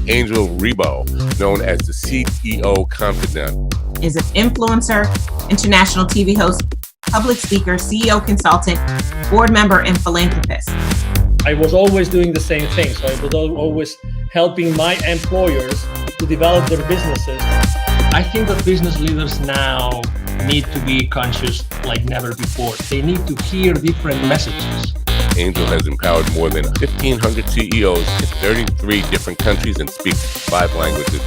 Angel Rebo, known as the CEO Confidant. Is an influencer, international TV host, public speaker, CEO consultant, board member, and philanthropist. I was always doing the same thing. So I was always helping my employers to develop their businesses. I think that business leaders now need to be conscious like never before. They need to hear different messages. Angel has empowered more than 1,500 CEOs in 33 different countries and speaks 5 languages.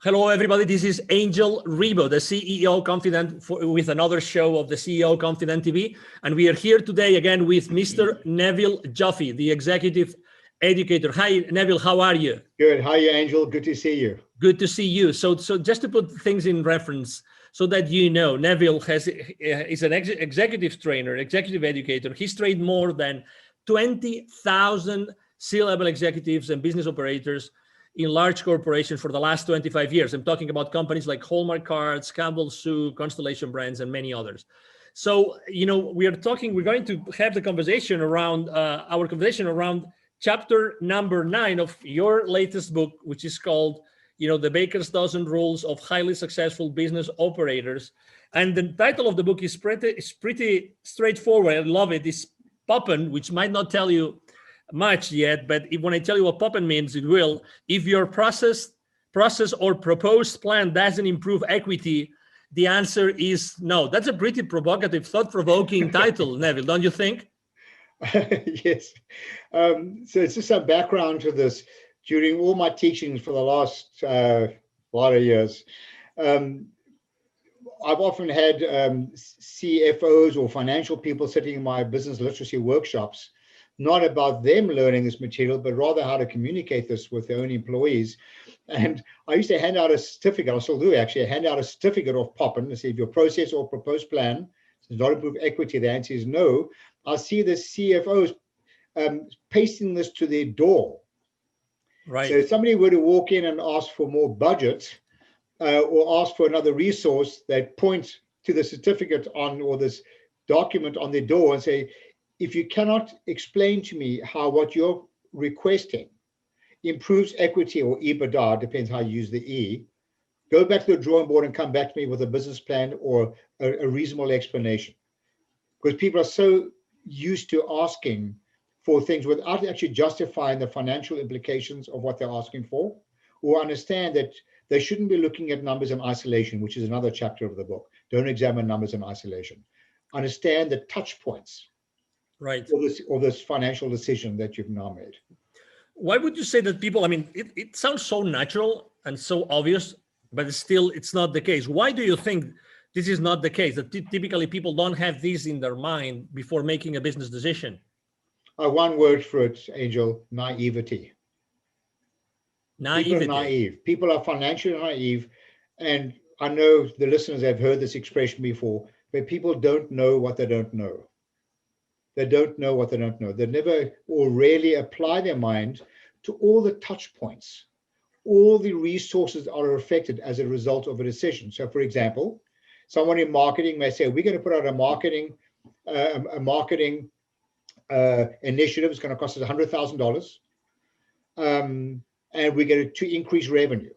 Hello, everybody. This is Angel Rebo, the CEO Confidant, with another show of the CEO Confidant TV. And we are here today again with Mr. Neville Joffe, the executive educator. Hi, Neville. How are you? Good. How are you, Angel? Good to see you. Good to see you. So just to put things in reference so that you know, Neville is an executive trainer, executive educator. He's trained more than 20,000 C-level executives and business operators in large corporations for the last 25 years. I'm talking about companies like Hallmark Cards, Campbell's Soup, Constellation Brands, and many others. So, you know, we're going to have the conversation around, our conversation around chapter number 9 of your latest book, which is called, you know, The Baker's Dozen Rules of Highly Successful Business Operators. And the title of the book is pretty straightforward. I love it. It's Poppen, which might not tell you much yet, but when I tell you what Poppen means, it will. If your process or proposed plan doesn't improve equity, the answer is no. That's a pretty provocative, thought-provoking title, Neville, don't you think? Yes. So it's just some background to this. During all my teachings for the last lot of years, I've often had CFOs or financial people sitting in my business literacy workshops, not about them learning this material, but rather how to communicate this with their own employees. And I used to hand out a certificate, I still do actually, hand out a certificate of Poppen to say if your process or proposed plan does not improve equity, the answer is no. I see the CFOs pasting this to their door. Right. So if somebody were to walk in and ask for more budget or ask for another resource, they point to the certificate on or this document on their door and say, if you cannot explain to me how what you're requesting improves equity or EBITDA, depends how you use the E, go back to the drawing board and come back to me with a business plan or a reasonable explanation. Because people are so used to asking for things without actually justifying the financial implications of what they're asking for, or understand that they shouldn't be looking at numbers in isolation, which is another chapter of the book. Don't examine numbers in isolation. Understand the touch points. Right. Or this financial decision that you've now made. Why would you say that people, I mean, it sounds so natural and so obvious, but it's not the case. Why do you think this is not the case, that typically people don't have this in their mind before making a business decision? One word for it, Angel: naivety. Naivety. People are naive. People are financially naive. And I know the listeners have heard this expression before, but people don't know what they don't know. They don't know what they don't know. They never or rarely apply their mind to all the touch points, all the resources that are affected as a result of a decision. So, for example, someone in marketing may say, we're going to put out a marketing initiative. It's going to cost us $100,000. And we're going to increase revenue.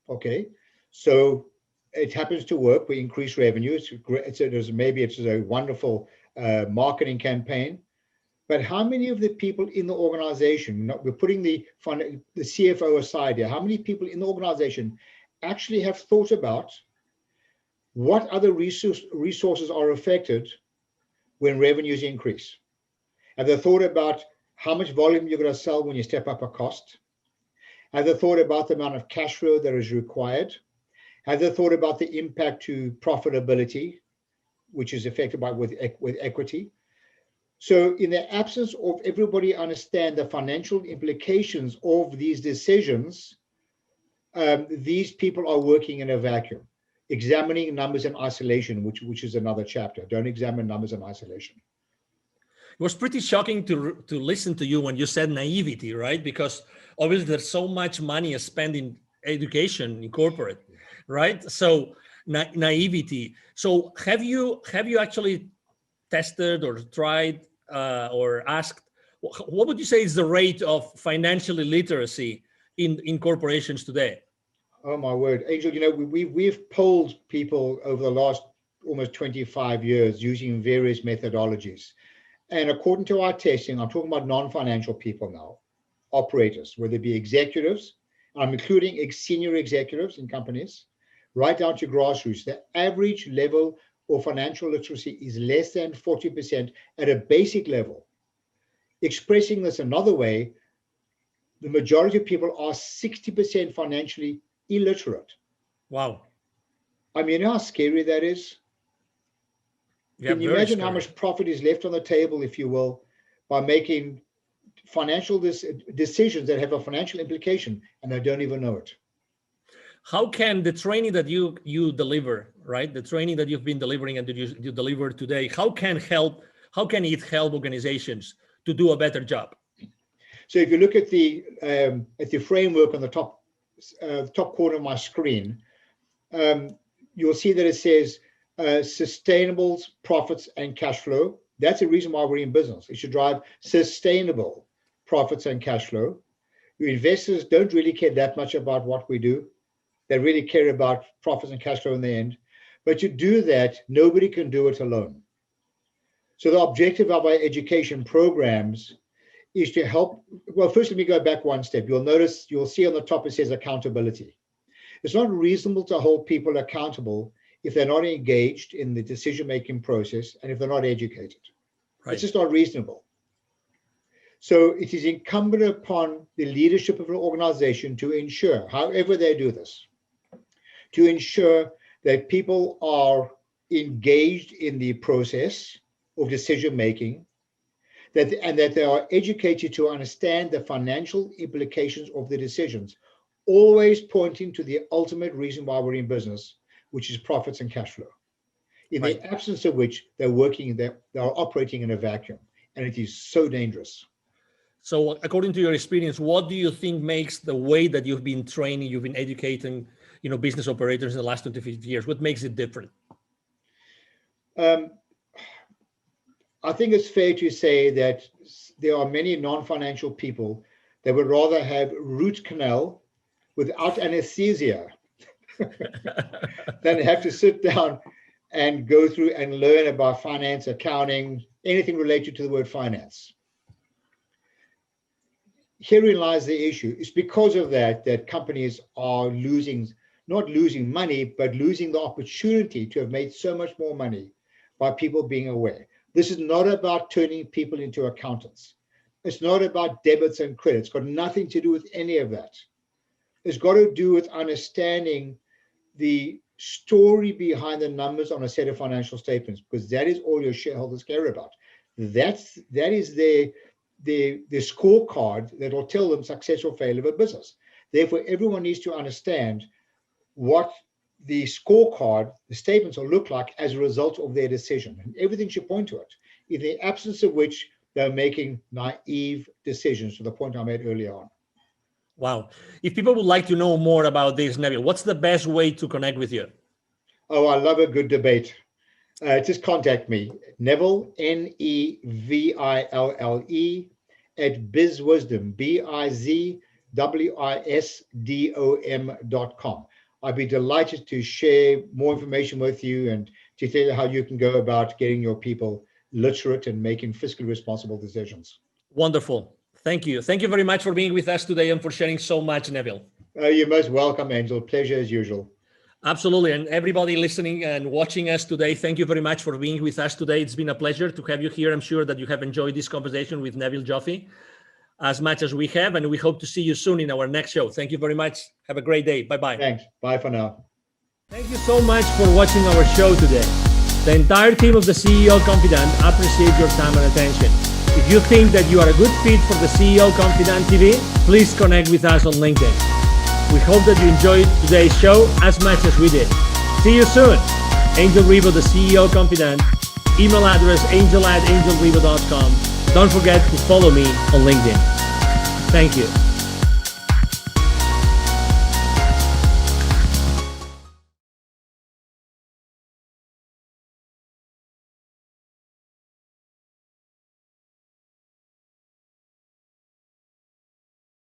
Okay. So it happens to work. We increase revenue. Maybe it's a wonderful marketing campaign, but how many of the people in the organization, we're putting the CFO aside here, how many people in the organization actually have thought about what other resources are affected when revenues increase? Have they thought about how much volume you're going to sell when you step up a cost? Have they thought about the amount of cash flow that is required? Have they thought about the impact to profitability, which is affected with equity? So in the absence of everybody understand the financial implications of these decisions, these people are working in a vacuum, examining numbers in isolation, which is another chapter. Don't examine numbers in isolation. It was pretty shocking to listen to you when you said naivety, right? Because obviously there's so much money spent in education in corporate, right? So naivety. So have you actually tested or tried or asked, what would you say is the rate of financial illiteracy in corporations today? Oh my word, Angel! We've polled people over the last almost 25 years using various methodologies, and according to our testing, I'm talking about non-financial people now, operators, whether it be executives, I'm including senior executives in companies, right down to grassroots. The average level of financial literacy is less than 40% at a basic level. Expressing this another way, the majority of people are 60% financially illiterate. Wow. I mean, you know how scary that is? Yeah, Can you very imagine scary. how much profit is left on the table, if you will, by making financial decisions that have a financial implication and they don't even know it? How can the training that you deliver, right? The training that you've been delivering and that you deliver today, how can it help organizations to do a better job? So if you look at the framework on the top corner of my screen, you'll see that it says sustainable profits and cash flow. That's the reason why we're in business. It should drive sustainable profits and cash flow. Your investors don't really care that much about what we do. They really care about profits and cash flow in the end. But to do that, nobody can do it alone. So the objective of our education programs is to help. Well, first, let me go back one step. You'll see on the top it says accountability. It's not reasonable to hold people accountable if they're not engaged in the decision-making process and if they're not educated. Right. It's just not reasonable. So it is incumbent upon the leadership of an organization to ensure, however they do this, to ensure that people are engaged in the process of decision-making, and that they are educated to understand the financial implications of the decisions, always pointing to the ultimate reason why we're in business, which is profits and cash flow. In Right. the absence of which they are operating in a vacuum, and it is so dangerous. So according to your experience, what do you think makes the way that you've been training, you've been educating, business operators in the last 25 years, what makes it different? I think it's fair to say that there are many non-financial people that would rather have root canal without anesthesia than have to sit down and go through and learn about finance, accounting, anything related to the word finance. Herein lies the issue. It's because of that companies are not losing money, but losing the opportunity to have made so much more money by people being aware. This is not about turning people into accountants. It's not about debits and credits. It's got nothing to do with any of that. It's got to do with understanding the story behind the numbers on a set of financial statements, because that is all your shareholders care about. That is the scorecard that will tell them success or failure of a business. Therefore, everyone needs to understand what the scorecard, the statements will look like as a result of their decision. And everything should point to it, in the absence of which they're making naive decisions, to the point I made earlier on. Wow. If people would like to know more about this, Neville, what's the best way to connect with you? Oh, I love a good debate. Just contact me, Neville, Neville, at bizwisdom, bizwisdom.com. I'd be delighted to share more information with you and to tell you how you can go about getting your people literate and making fiscally responsible decisions. Wonderful. Thank you. Thank you very much for being with us today and for sharing so much, Neville. You're most welcome, Angel. Pleasure as usual. Absolutely. And everybody listening and watching us today, thank you very much for being with us today. It's been a pleasure to have you here. I'm sure that you have enjoyed this conversation with Neville Joffe as much as we have, and we hope to see you soon in our next show. Thank you very much. Have a great day. Bye-bye. Thanks. Bye for now. Thank you so much for watching our show today. The entire team of the CEO Confidant appreciates your time and attention. If you think that you are a good fit for the CEO Confidant TV, please connect with us on LinkedIn. We hope that you enjoyed today's show as much as we did. See you soon. Angel Ribo, the CEO Confidant. Email address angel@angelribo.com. Don't forget to follow me on LinkedIn. Thank you.